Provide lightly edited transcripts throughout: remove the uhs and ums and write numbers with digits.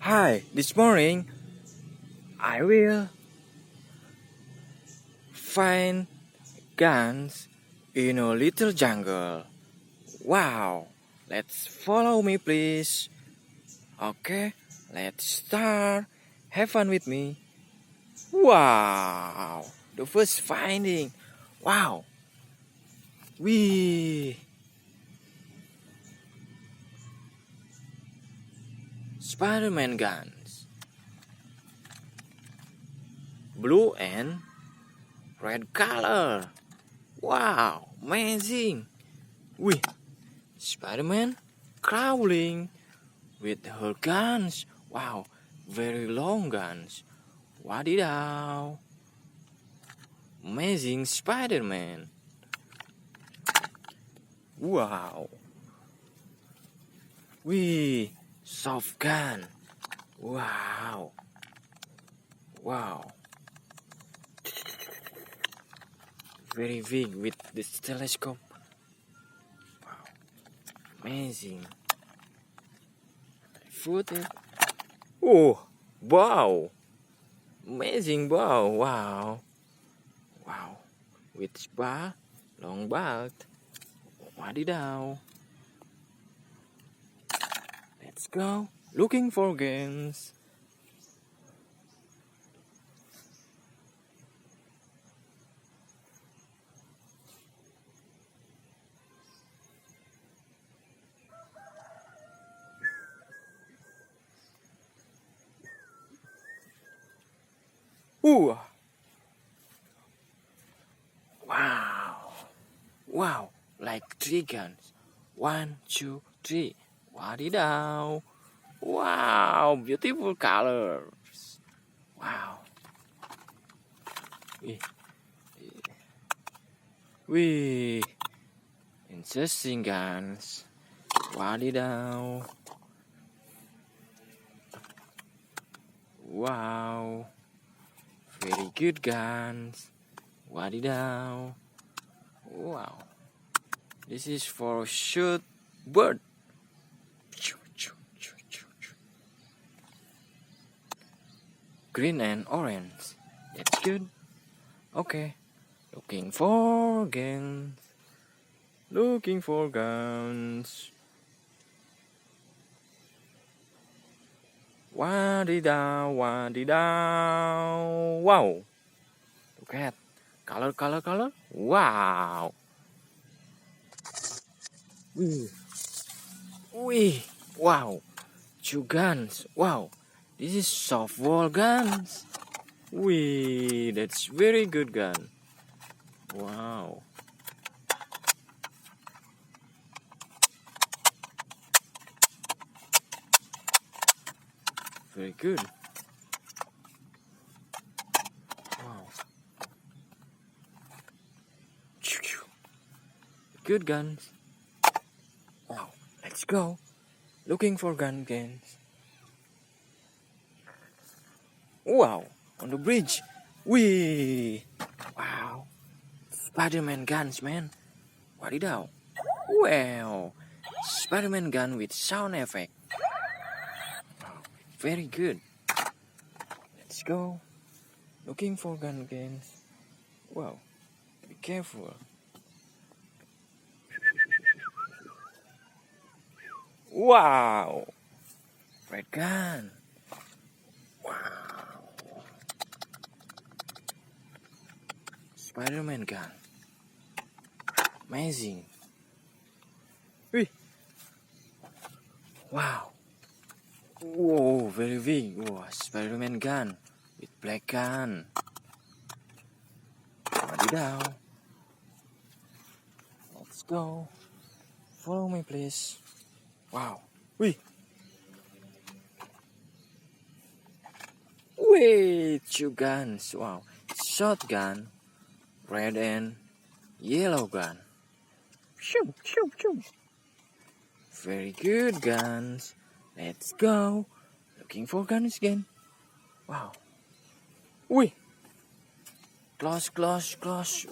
Hi, this morning I will find guns in a little jungle. Wow, let's follow me please. Okay, let's start. Have fun with me. Wow, the first finding. Wow, we Spiderman guns. Blue and red color. Wow, amazing. We Spiderman crawling with her guns. Wow, very long guns. Wadidaw. Amazing Spider-Man. Wow. Wee, softgun. Wow. Wow. Very big with this telescope. Wow. Amazing. Footage. Oh, wow. Amazing bow. Wow. Wow. With bar, long belt. Wadidaw. Let's go. Looking for games. Ooh. Wow. Wow. Like 3 guns. 1, 2, 3. Wadidaw. Wow. Beautiful colors. Wow. Wee. Interesting guns. Wadidaw. Wow. Very good guns. Wadidaw. Wow. This is for shoot bird. Green and orange. That's good. Okay. Looking for guns. Looking for guns. Wadidaw, wadidaw. Wow. Look at color. Wow. Wee. Wow. 2 guns. Wow. This is softball guns. Wee. That's very good gun. Wow. Very good. Wow. Good guns. Wow. Let's go. Looking for gun games. Wow. On the bridge. Wee. Wow. Spiderman guns, man. Wadidaw. Wow. Spiderman gun with sound effect. Wow. Very good. Let's go. Looking for gun games. Wow. Be careful. Wow. Red gun. Wow. Spiderman gun. Amazing. Wee. Wow. Whoa, very big. Wow, Spiderman gun with black gun. Wadidaw. Let's go. Follow me, please. Wow. Wee. 2 guns. Wow. Shotgun, red and yellow gun. Shoo. Very good guns. Let's go. Looking for guns again. Wow. Wee. Close.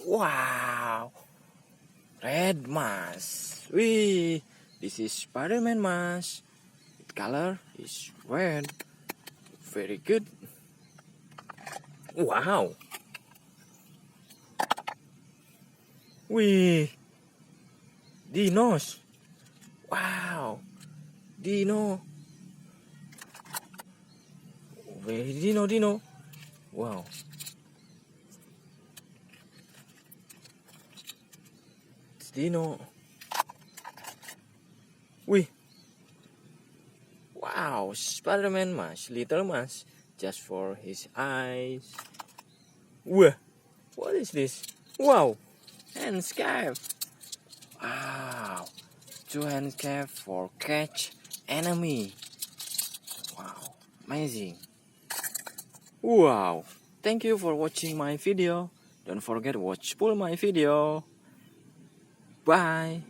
Wow. Red mask. Wee. This is Spiderman mask. The color is red. Very good. Wow. Wih. Dinos. Wow. Dino. Very dino. Wow. It's dino. Wih. Wow, Spiderman mask, little mask, just for his eyes. Wah, what is this? Wow, handscarf. Wow, 2 handscarf for catch enemy. Wow, amazing. Wow, thank you for watching my video. Don't forget watch full my video. Bye.